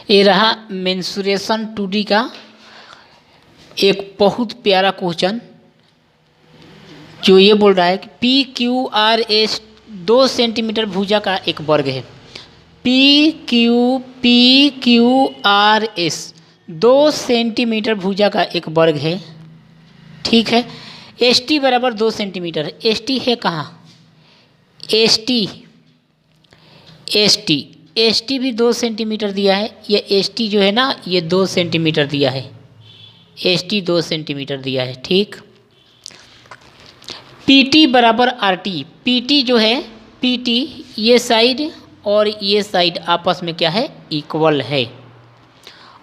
ये रहा mensuration 2D का एक बहुत प्यारा क्वेश्चन, जो ये बोल रहा है कि PQRS 2 सेंटीमीटर भुजा का एक वर्ग है। PQRS 2 सेंटीमीटर भुजा का एक वर्ग है, ठीक है। ST बराबर 2 सेंटीमीटर। ST है कहाँ? ST भी 2 सेंटीमीटर दिया है। ये ST जो है ना, ये 2 सेंटीमीटर दिया है। ST 2 सेंटीमीटर दिया है, ठीक। PT बराबर RT। PT जो है, PT ये साइड और ये साइड आपस में क्या है? इक्वल है।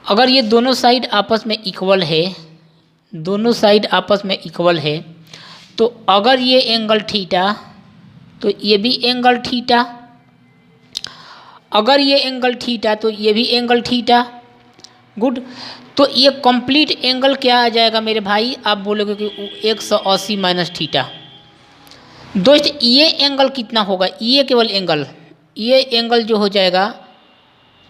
अगर ये दोनों साइड आपस में इक्वल है, दोनों साइड आपस में इक्वल है, तो अगर ये एंगल थीटा तो ये भी एंगल थीटा, अगर ये एंगल थीटा तो ये भी एंगल थीटा। गुड। तो ये कंप्लीट एंगल क्या आ जाएगा मेरे भाई? आप बोलोगे कि 180 माइनस थीटा। दोस्त ये एंगल कितना होगा? ये केवल एंगल, ये एंगल जो हो जाएगा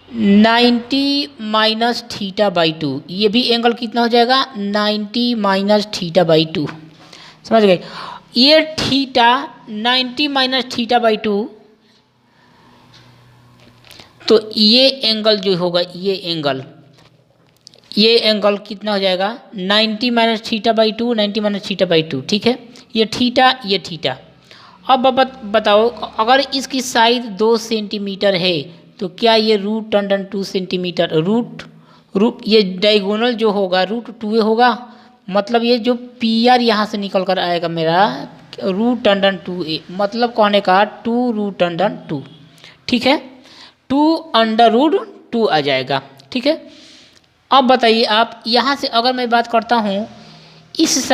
90 माइनस थीटा बाई 2। ये भी एंगल कितना हो जाएगा? 90 माइनस थीटा बाई 2। समझ गए? ये थीटा 90 माइनस थीटा बाई 2, तो ये एंगल जो होगा, ये एंगल कितना हो जाएगा? 90 minus theta by 2, 90 minus theta by 2, ठीक है। ये थीटा, ये थीटा। अब बताओ, अगर इसकी साइड 2 सेंटीमीटर है तो क्या ये रूट अंडर 2 सेंटीमीटर रूट ये डायगोनल जो होगा √2a होगा। मतलब ये जो PR यहाँ से निकल कर आएगा मेरा रूट अंडर 2a, मतलब कहने का 2 रूट अंडर 2, ठीक है। 2 अंडर रूट 2 आ जाएगा, ठीक है। अब बताइए आप, यहाँ से अगर मैं बात करता हूँ, इस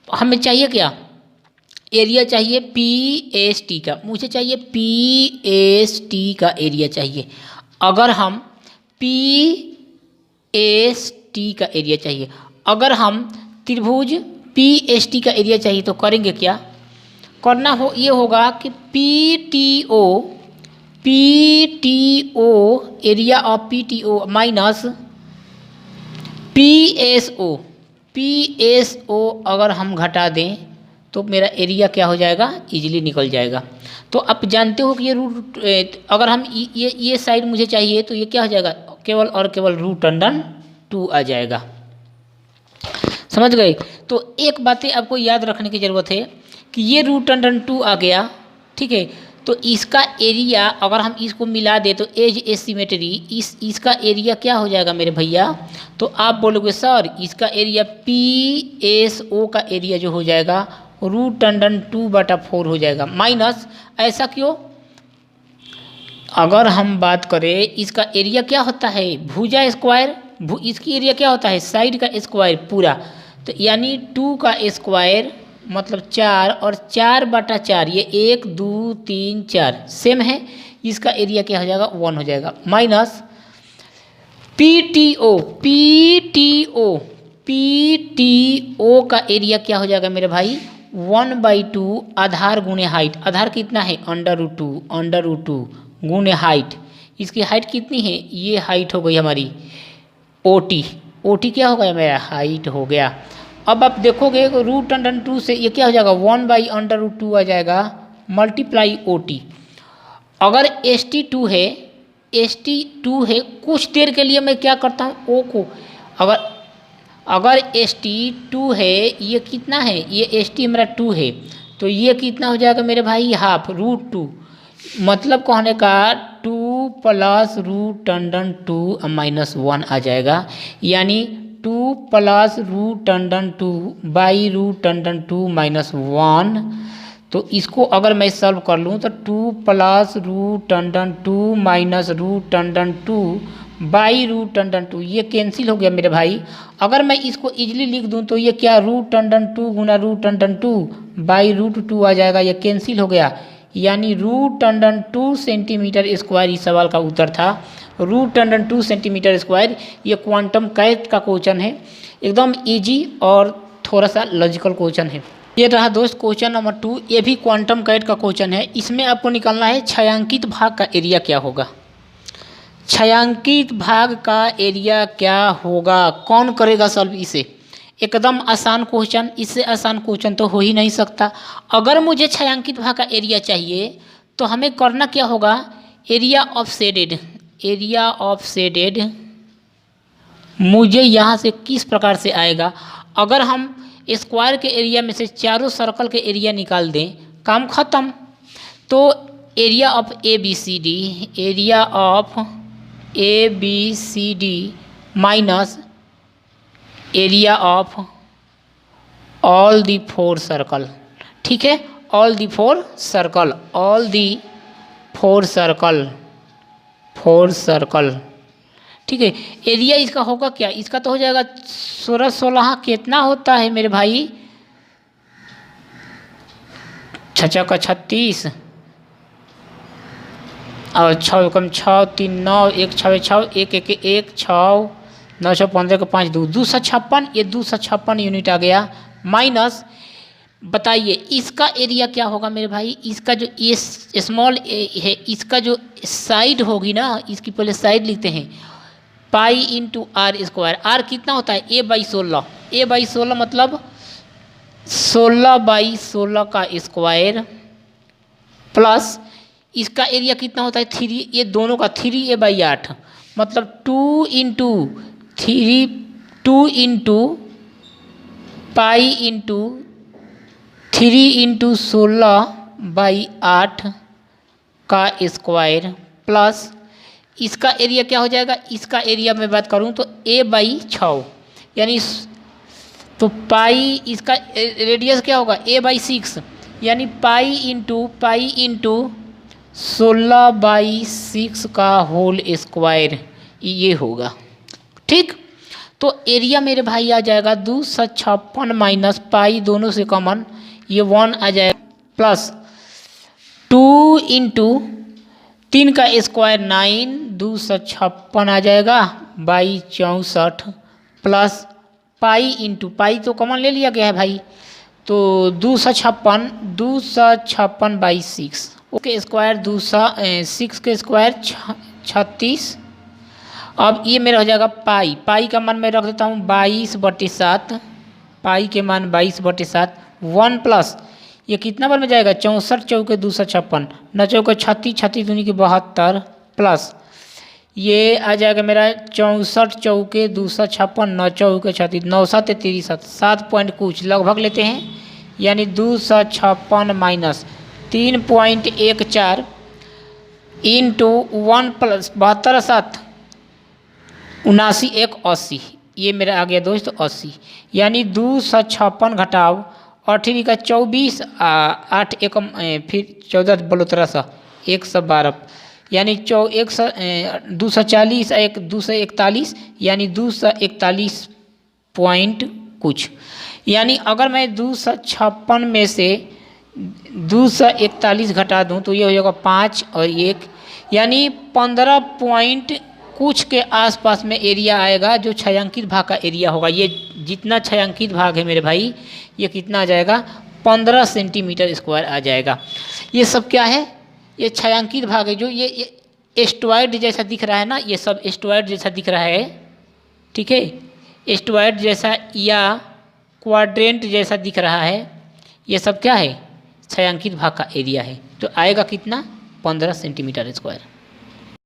हमें चाहिए क्या? एरिया चाहिए PST का, मुझे चाहिए PST का एरिया चाहिए। अगर हम PST का एरिया चाहिए, अगर हम त्रिभुज PST का एरिया चाहिए तो करेंगे क्या? करना हो ये होगा कि PTO area of PTO minus PSO अगर हम घटा दें तो मेरा एरिया क्या हो जाएगा? इजीली निकल जाएगा। तो आप जानते हो कि ये रूट, अगर हम ये साइड मुझे चाहिए तो ये क्या हो जाएगा? केवल और केवल रूट अंडर 2 आ जाएगा। समझ गए? तो एक बातें आपको याद रखने की ज़रूरत है कि ये रूट अंडर 2 आ गया, ठीक है। तो इसका एरिया अगर हम इसको मिला दे तो एज एसिमेट्री, इसका एरिया क्या हो जाएगा मेरे भैया? तो आप बोलोगे सर इसका एरिया PSO का एरिया जो हो जाएगा रूट अंडर 2/4 हो जाएगा। माइनस, ऐसा क्यों? अगर हम बात करें इसका एरिया क्या होता है? भुजा स्क्वायर, इसकी एरिया क्या होता है? साइड का स्क्वायर पूरा। तो यानी 2 का स्क्वायर मतलब 4 और 4/4, ये 1 2 3 4 सेम है। इसका एरिया क्या हो जाएगा? 1 हो जाएगा। माइनस PTO का एरिया क्या हो जाएगा मेरे भाई? 1/2 आधार गुणे हाइट। आधार कितना है? √2 गुणे हाइट। इसकी हाइट कितनी है? ये हाइट हो गई हमारी OT क्या हो गया मेरा? हाइट हो गया। अब आप देखोगे रूट अंडर 2 से ये क्या हो जाएगा? 1/√2 आ जाएगा मल्टीप्लाई OT। अगर ST2 है, कुछ देर के लिए मैं क्या करता हूँ? O को, अगर ST2 है, ये कितना है? ये ST मेरा 2 है, तो ये कितना हो जाएगा मेरे भाई? हाफ √2, मतलब कहने का 2 प्लस रूट अंडर 2 माइनस 1 आ जाएगा। यानी 2 plus root under 2 by root under 2 minus 1। तो इसको अगर मैं सॉल्व कर लूँ तो 2 plus root under 2 minus root under 2 by root under 2, ये कैंसिल हो गया मेरे भाई। अगर मैं इसको इजीली लिख दूं तो ये क्या? रूट अंडर 2 गुना रूट अंडर 2 बाई √2 आ जाएगा, ये कैंसिल हो गया। यानी रूट अंडर 2 सेंटीमीटर स्क्वायर इस सवाल का उत्तर था। Root under 2 centimetre square. ये क्वांटम कैट का क्वेश्चन है, एकदम इजी और थोड़ा सा लॉजिकल क्वेश्चन है। ये रहा दोस्त क्वेश्चन नंबर 2, ये भी क्वांटम कैट का क्वेश्चन है। इसमें आपको निकालना है छायांकित भाग का एरिया क्या होगा। छायांकित भाग का एरिया क्या होगा? कौन करेगा सॉल्व इसे? एकदम आसान क्वेश्चन, इससे आसान क्वेश्चन तो हो ही नहीं सकता। अगर मुझे छायांकित भाग का एरिया चाहिए तो हमें करना क्या होगा? Area of shaded, area of shaded मुझे यहाँ से किस प्रकार से आएगा? अगर हम स्क्वायर के एरिया में से चारों सर्कल के एरिया निकाल दें, काम खत्म। तो area of A B C D, area of A B C D minus area of all the four circle, ठीक है, all the four circle, all the four circle, four circle, ठीक है। एरिया इसका होगा क्या? इसका तो हो जाएगा 16 16 कितना होता है मेरे भाई? 6 का 36 और 6 कम 6 3 9 1 6 6 1 1 1 6 9 6 15 का 5 2 256, ये 256 यूनिट आ गया। माइनस बताइए इसका एरिया क्या होगा मेरे भाई? इसका जो ये स्मॉल है, इसका जो साइड होगी ना, इसकी पहले साइड लिखते हैं, pi into R square. R कितना होता है? ए बाई 16, ए बाई 16 मतलब 16/16 का स्क्वायर प्लस इसका एरिया कितना होता है? 3, ये दोनों का 3a/8 मतलब 2 into 3, 2 into pi into 3 into 16/8 का स्क्वायर प्लस इसका एरिया क्या हो जाएगा? इसका एरिया में बात करूं तो a/6 यानी तो पाई, इसका रेडियस क्या होगा? a/6 यानी पाई इंटू 16/6 का होल स्क्वायर, ये होगा, ठीक। तो एरिया मेरे भाई आ जाएगा 256 माइनस पाई, दोनों से कॉमन ये 1 आ जाएगा, प्लस 2 इंटू 3 का स्क्वायर 9, 256 आ जाएगा by 64 plus pi into pi तो कॉमन ले लिया गया है भाई, तो 256/6 ओके स्क्वायर 6 के स्क्वायर 36। अब ये मेरा हो जाएगा पाई, पाई का मान मैं रख देता हूँ 22/7, पाई के मान 22/7 1 प्लस ये कितना बार में जाएगा? 64 चौके 256, 9 चौके 36, 36 दूनी की 72 प्लस ये आ जाएगा मेरा 64 चौके 256, 9 चौके 36, 9 7 63, 7 पॉइंट कुछ लगभग लेते हैं, यानी 256 माइनस 3.14 इंटू 1 प्लस 72 7 79 1 80, ये मेरा आ गया दोस्त 80, यानी 256 घटाव 8 का 24 8 1 फिर 14 बोलो 13 112 यानी 240 1 241 यानी 241 पॉइंट कुछ, यानी अगर मैं 256 में से 241 घटा दूं तो ये हो जाएगा 5 और 1 यानी 15 पॉइंट कुछ के आसपास में एरिया आएगा जो छायांकित भाग का एरिया होगा। ये जितना छायांकित भाग है मेरे भाई ये कितना आ जाएगा? 15 सेंटीमीटर स्क्वायर आ जाएगा। ये सब क्या है? ये छायांकित भाग है, जो ये एस्टुअर्ड जैसा दिख रहा है ना, ये सब एस्टुअर्ड जैसा दिख रहा है, ठीक है, एस्टुअर्ड जैसा या क्वाड्रेंट जैसा दिख रहा है, ये सब क्या है? छायांकित भाग का एरिया है, तो आएगा कितना? 15 सेंटीमीटर स्क्वायर।